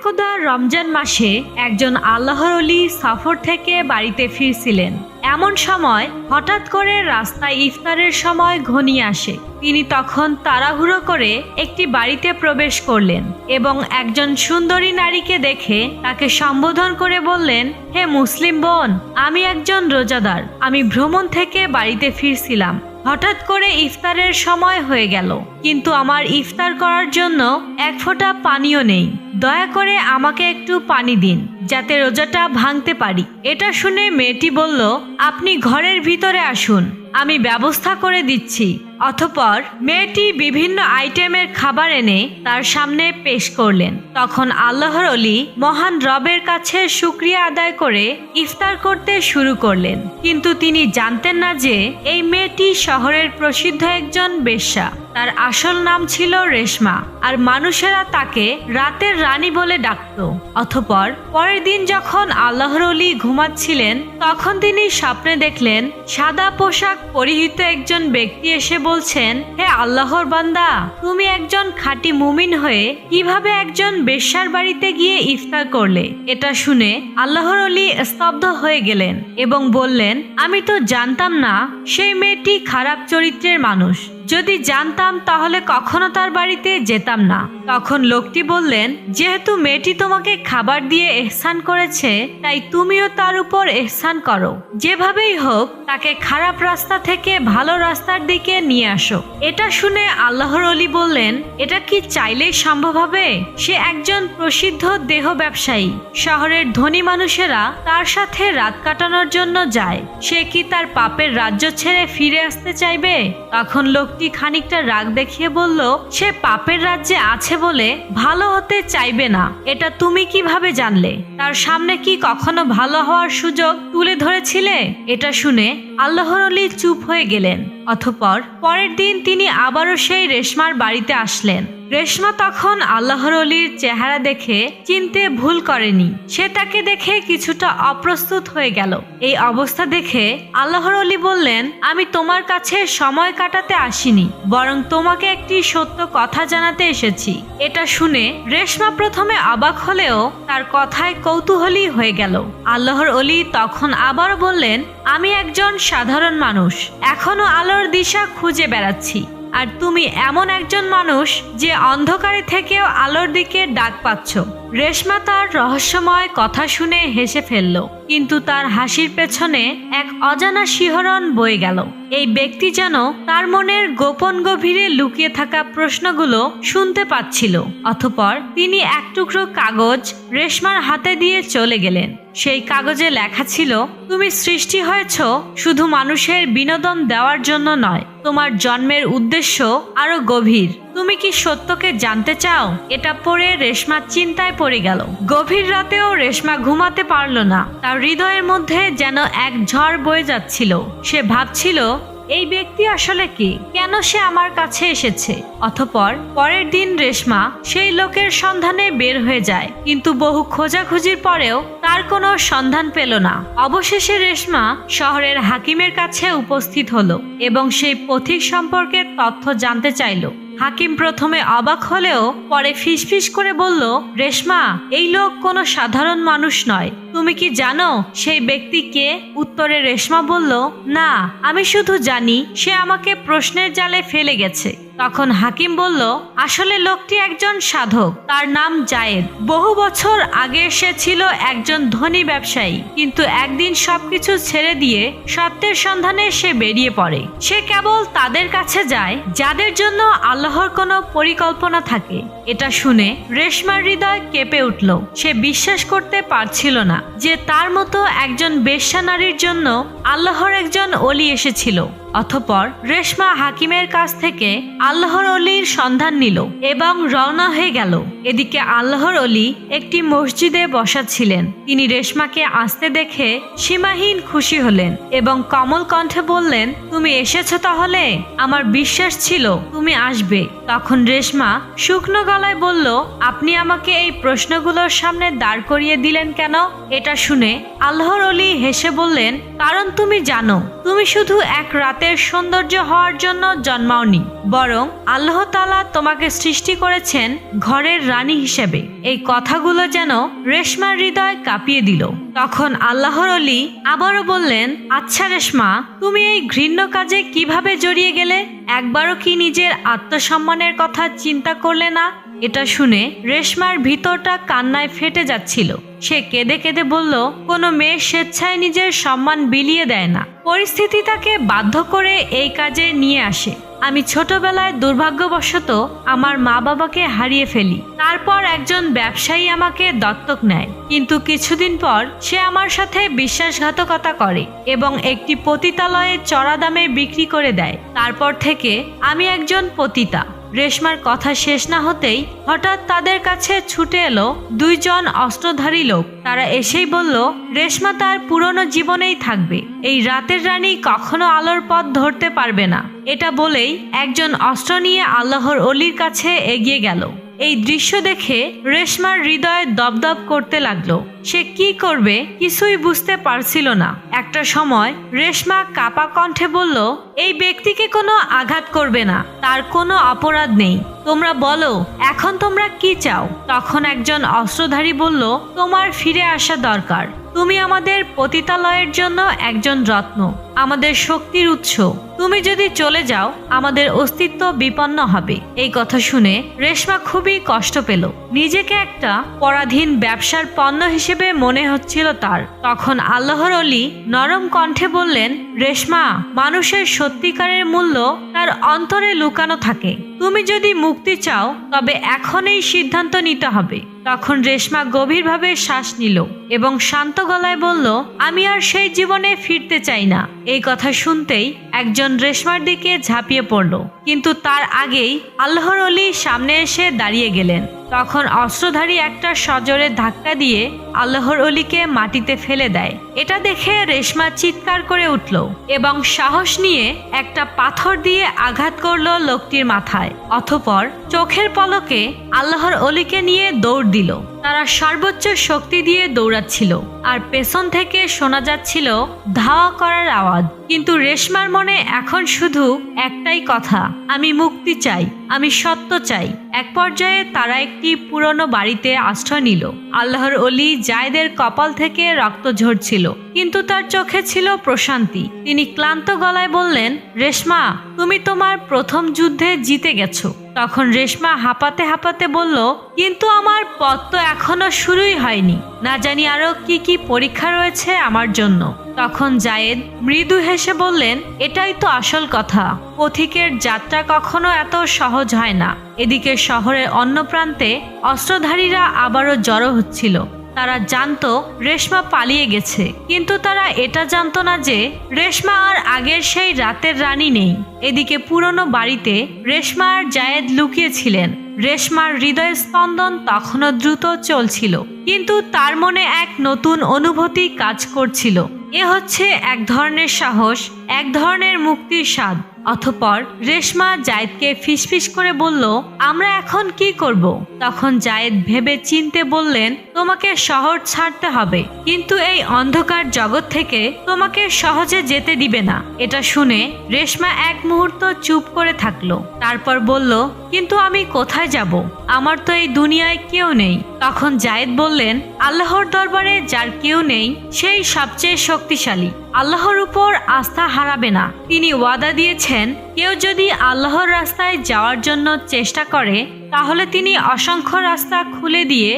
একদা রমজান মাসে একজন আল্লাহর ওলি সফর থেকে বাড়িতে ফিরছিলেন। এমন সময় হঠাৎ করে রাস্তায় ইফতারের সময় ঘনিয়ে আসে। তিনি তখন তাড়াহুড়ো করে একটি বাড়িতে প্রবেশ করলেন এবং একজন সুন্দরী নারীকে দেখে তাকে সম্বোধন করে বললেন, হে মুসলিম বোন, আমি একজন রোজাদার। আমি ভ্রমণ থেকে বাড়িতে ফিরছিলাম। হঠাৎ করে ইফতারের সময় হয়ে গেল, কিন্তু আমার ইফতার করার জন্য এক ফোঁটা পানিও নেই। দয়া করে আমাকে একটু পানি দিন, যাতে রোজাটা ভাঙতে পারি। এটা শুনে মেয়েটি বলল, আপনি ঘরের ভিতরে আসুন, আমি ব্যবস্থা করে দিচ্ছি। অতঃপর মেয়েটি বিভিন্ন আইটেমের খাবার এনে তার সামনে পেশ করলেন। তখন আল্লাহর ওলি মহান রবের কাছে শুকরিয়া আদায় করে ইফতার করতে শুরু করলেন। কিন্তু তিনি জানতেন না যে এই মেয়েটি শহরের প্রসিদ্ধ একজন বেশ্যা। তার আসল নাম ছিল রেশমা, আর মানুষেরা তাকে রাতের রানী বলে ডাকত। অতঃপর পরের দিন যখন আল্লাহর ওলি ঘুমাচ্ছিলেন, তখন তিনি স্বপ্নে দেখলেন সাদা পোশাক পরিহিত একজন ব্যক্তি এসে বলছেন, হে আল্লাহর বান্দা, তুমি একজন খাঁটি মুমিন হয়ে কিভাবে একজন বেশ্যার বাড়িতে গিয়ে ইফতার করলে? এটা শুনে আল্লাহর ওলি স্তব্ধ হয়ে গেলেন এবং বললেন, আমি তো জানতাম না সেই মেয়েটি খারাপ চরিত্রের মানুষ। যদি জানতাম তাহলে কখনো তার বাড়িতে যেতাম না। তখন লোকটি বললেন, যেহেতু মেয়েটি তোমাকে খাবার দিয়ে ইহসান করেছে, তাই তুমিও তার উপর ইহসান করো। যেভাবেই হোক তাকে খারাপ রাস্তা থেকে ভালো রাস্তার দিকে নিয়ে আসো। এটা শুনে আল্লাহর ওলি বললেন, এটা কি চাইলেই সম্ভব হবে? সে একজন প্রসিদ্ধ দেহ ব্যবসায়ী। শহরের ধনী মানুষেরা তার সাথে রাত কাটানোর জন্য যায়। সে কি তার পাপের রাজ্য ছেড়ে ফিরে আসতে চাইবে? তখন লোকটি খানিকটা রাগ দেখিয়ে বলল, সে পাপের রাজ্যে আছে বলে ভালো হতে চাইবে না। এটা তুমি কিভাবে জানলে? তার সামনে কি কখনো ভালো হওয়ার সুযোগ তুলে ধরেছিলে? এটা শুনে আল্লাহর ওলি চুপ হয়ে গেলেন। অতঃপর পরের দিন তিনি আবারও সেই রেশমার বাড়িতে আসলেন। রেশমা তখন আল্লাহর ওলির চেহারা দেখে চিনতে ভুল করেনি। সে তাকে দেখে কিছুটা অপ্রস্তুত হয়ে গেল। এই অবস্থা দেখে আল্লাহর ওলি বললেন, আমি তোমার কাছে সময় কাটাতে আসিনি, বরং তোমাকে একটি সত্য কথা জানাতে এসেছি। এটা শুনে রেশমা প্রথমে অবাক হলেও তার কথায় কৌতূহলী হয়ে গেল। আল্লাহর ওলি তখন আবার বললেন, আমি একজন সাধারণ মানুষ, এখনো আলোর দিশা খুঁজে বেড়াচ্ছি। আর তুমি এমন একজন মানুষ যে অন্ধকারে থেকেও আলোর দিকে ডাক পাচ্ছ। রেশমা তার রহস্যময় কথা শুনে হেসে ফেলল, কিন্তু তার হাসির পেছনে এক অজানা শিহরণ বয়ে গেল। এই ব্যক্তি যেন তার মনের গোপন গভীরে লুকিয়ে থাকা প্রশ্নগুলো শুনতে পাচ্ছিল। অতঃপর তিনি এক টুকরো কাগজ রেশমার হাতে দিয়ে চলে গেলেন। সেই কাগজে লেখা ছিল, তুমি সৃষ্টি হয়েছ শুধু মানুষের বিনোদন দেওয়ার জন্য নয়, তোমার জন্মের উদ্দেশ্য আরো গভীর। তুমি কি সত্যকে জানতে চাও? এটা পড়ে রেশমা চিন্তায় পড়ে গেল। গভীর রাতেও রেশমা ঘুমাতে পারল না। তার হৃদয়ের মধ্যে যেন এক ঝড় বয়ে যাচ্ছিল। সে ভাবছিল, এই ব্যক্তি আসলে কে? কেন সে আমার কাছে এসেছে? অতঃপর পরের দিন রেশমা সেই লোকের সন্ধানে বের হয়ে যায়, কিন্তু বহু খোঁজাখুঁজির পরেও তার কোনো সন্ধান পেল না। অবশেষে রেশমা শহরের হাকিমের কাছে উপস্থিত হলো এবং সেই পথিক সম্পর্কে তথ্য জানতে চাইল। হাকিম প্রথমে অবাক হলেও পরে ফিসফিস করে বলল, রেশমা, এই লোক কোনো সাধারণ মানুষ নয়। তুমি কি জানো সেই ব্যক্তি কে? উত্তরে রেশমা বলল, না, আমি শুধু জানি সে আমাকে প্রশ্নের জালে ফেলে গেছে। তখন হাকিম বলল, আসলে লোকটি একজন সাধক, তার নাম জায়েদ। বহু বছর আগে সে ছিল একজন ধনী ব্যবসায়ী, কিন্তু একদিন সবকিছু ছেড়ে দিয়ে সত্যের সন্ধানে সে বেরিয়ে পড়ে। সে কেবল তাদের কাছে যায় যাদের জন্য আল্লাহর কোনো পরিকল্পনা থাকে। এটা শুনে রেশমার হৃদয় কেঁপে উঠল। সে বিশ্বাস করতে পারছিল না যে তার মতো একজন বেশ্যা নারীর জন্য আল্লাহর একজন ওলি এসেছিল। অতঃপর রেশমা হাকিমের কাছ থেকে আল্লাহর ওলির সন্ধান নিল এবং রওনা হয়ে গেল। এদিকে আল্লাহর ওলি একটি মসজিদে বসা ছিলেন। তিনি রেশমাকে আসতে দেখে সীমাহীন খুশি হলেন এবং কোমল কণ্ঠে বললেন, তুমি এসেছো তাহলে? আমার বিশ্বাস ছিল তুমি আসবে। তখন রেশমা শুকনো গলায় বলল, আপনি আমাকে এই প্রশ্নগুলোর সামনে দাঁড় করিয়ে দিলেন কেন? এটা শুনে আল্লাহর ওলি হেসে বললেন, কারণ তুমি জানো, তুমি শুধু এক রাতে জগতের সৌন্দর্য হওয়ার জন্য জন্মাওনি, বরং আল্লাহ তাআলা তোমাকে সৃষ্টি করেছেন ঘরের রানী হিসেবে। এই কথাগুলো যেন রেশমার হৃদয় কাঁপিয়ে দিল। তখন আল্লাহর ওলি আবারও বললেন, আচ্ছা রেশমা, তুমি এই ঘৃণ্য কাজে কিভাবে জড়িয়ে গেলে? একবারও কি নিজের আত্মসম্মানের কথা চিন্তা করলে না? এটা শুনে রেশমার ভিতরটা কান্নায় ফেটে যাচ্ছিল। সে কেঁদে কেঁদে বলল, কোনো মেয়ে স্বেচ্ছায় নিজের সম্মান বিলিয়ে দেয় না, পরিস্থিতি তাকে বাধ্য করে এই কাজে নিয়ে আসে। আমি ছোটবেলায় দুর্ভাগ্যবশত আমার মা বাবাকে হারিয়ে ফেলি। তারপর একজন ব্যবসায়ী আমাকে দত্তক নেয়, কিন্তু কিছুদিন পর সে আমার সাথে বিশ্বাসঘাতকতা করে এবং একটি পতিতালয়ে চড়া দামে বিক্রি করে দেয়। তারপর থেকে আমি একজন পতিতা। রেশমার কথা শেষ না হতেই হঠাৎ তাদের কাছে ছুটে এলো দুইজন অস্ত্রধারী লোক। তারা এসেই বলল, রেশমা তার পুরনো জীবনেই থাকবে, এই রাতের রানী কখনো আলোর পথ ধরতে পারবে না। এটা বলেই একজন অস্ত্র নিয়ে আল্লাহর অলির কাছে এগিয়ে গেল। এই দৃশ্য দেখে রেশমার হৃদয় দপদপ করতে লাগলো। সে কি করবে কিছুই বুঝতে পারছিল না। একটা সময় রেশমা কাপা কণ্ঠে বলল, এই ব্যক্তিকে কোনো আঘাত করবে না, তার কোনো অপরাধ নেই। তোমরা বলো, এখন তোমরা কি চাও? তখন একজন অস্ত্রধারী বলল, তোমার ফিরে আসা দরকার। তুমি আমাদের পতিতালয়ের জন্য একজন রত্ন, আমাদের শক্তির উৎস। তুমি যদি চলে যাও আমাদের অস্তিত্ব বিপন্ন হবে। এই কথা শুনে রেশমা খুবই কষ্ট পেল। নিজেকে একটা পরাধীন ব্যবসার পণ্য হিসেবে মনে হচ্ছিল তার। তখন আল্লাহর ওলি নরম কণ্ঠে বললেন, রেশমা, মানুষের সত্যিকারের মূল্য তার অন্তরে লুকানো থাকে। তুমি যদি মুক্তি চাও তবে এখন এই সিদ্ধান্ত নিতে হবে। তখন রেশমা গভীরভাবে শ্বাস নিল এবং শান্ত গলায় বলল, আমি আর সেই জীবনে ফিরতে চাই না। এই কথা শুনতেই একজন রেশমার দিকে ঝাঁপিয়ে পড়ল, কিন্তু তার আগেই আল্লাহর ওলি সামনে এসে দাঁড়িয়ে গেলেন। তখন অস্ত্রধারী একটা সজোরে ধাক্কা দিয়ে আল্লাহর অলিকে মাটিতে ফেলে দেয়। এটা দেখে রেশমা চিৎকার করে উঠল এবং সাহস নিয়ে একটা পাথর দিয়ে আঘাত করল লোকটির মাথায়। অতঃপর চোখের পলকে আল্লাহর অলিকে নিয়ে দৌড় দিল। তারা সর্বোচ্চ শক্তি দিয়ে দৌড়াচ্ছিল আর পেছন থেকে শোনা যাচ্ছিল ধাওয়া করার আওয়াজ। কিন্তু রেশমার মনে এখন শুধু একটাই কথা, আমি মুক্তি চাই, আমি সত্য চাই। এক পর্যায়ে তারা একটি পুরনো বাড়িতে আশ্রয় নিল। আল্লাহর অলি জায়েদের কপাল থেকে রক্ত ঝরছিল, কিন্তু তার চোখে ছিল প্রশান্তি। তিনি ক্লান্ত গলায় বললেন, রেশমা, তুমি তোমার প্রথম যুদ্ধে জিতে গেছো। তখন রেশমা হাঁপাতে হাঁপাতে বলল, কিন্তু আমার পথ তো এখনো শুরুই হয়নি, না জানি আরো কি কি পরীক্ষা রয়েছে আমার জন্য। তখন জায়েদ মৃদু হেসে বললেন, এটাই তো আসল কথা, পথিকের যাত্রা কখনো এত সহজ হয় না। এদিকে শহরের অন্য প্রান্তে অস্ত্রধারীরা আবারও জড়ো হচ্ছিল। তারা জানতো রেশমা পালিয়ে গেছে, কিন্তু তারা এটা জানতো না যে রেশমা আর আগের সেই রাতের রানী নেই। এদিকে পুরনো বাড়িতে রেশমা আর জায়েদ লুকিয়েছিলেন। রেশমার হৃদয় স্পন্দন তখনও দ্রুত চলছিল, কিন্তু তার মনে এক নতুন অনুভূতি কাজ করছিল। এ হচ্ছে এক ধরনের সাহস, এক ধরনের মুক্তির স্বাদ। অতঃপর রেশমা জায়েদকে ফিসফিস করে বলল, আমরা এখন কি করব? তখন জায়েদ ভেবে চিনতে বললেন, তোমাকে শহর ছাড়তে হবে, কিন্তু এই অন্ধকার জগৎ থেকে তোমাকে সহজে যেতে দিবে না। এটা শুনে রেশমা এক মুহূর্ত চুপ করে থাকলো। তারপর বলল, কিন্তু আমি কোথায় যাব? আমার তো এই দুনিয়ায় কেউ নেই। তখন জায়েদ বললেন, আল্লাহর দরবারে যার কেউ নেই সেই সবচেয়ে শক্তিশালী। আল্লাহর উপর আস্থা হারাবে না। তিনি ওয়াদা দিয়েছেন, কেউ যদি আল্লাহর রাস্তায় যাওয়ার জন্য চেষ্টা করে তাহলে তিনি অসংখ্য রাস্তা খুলে দিয়ে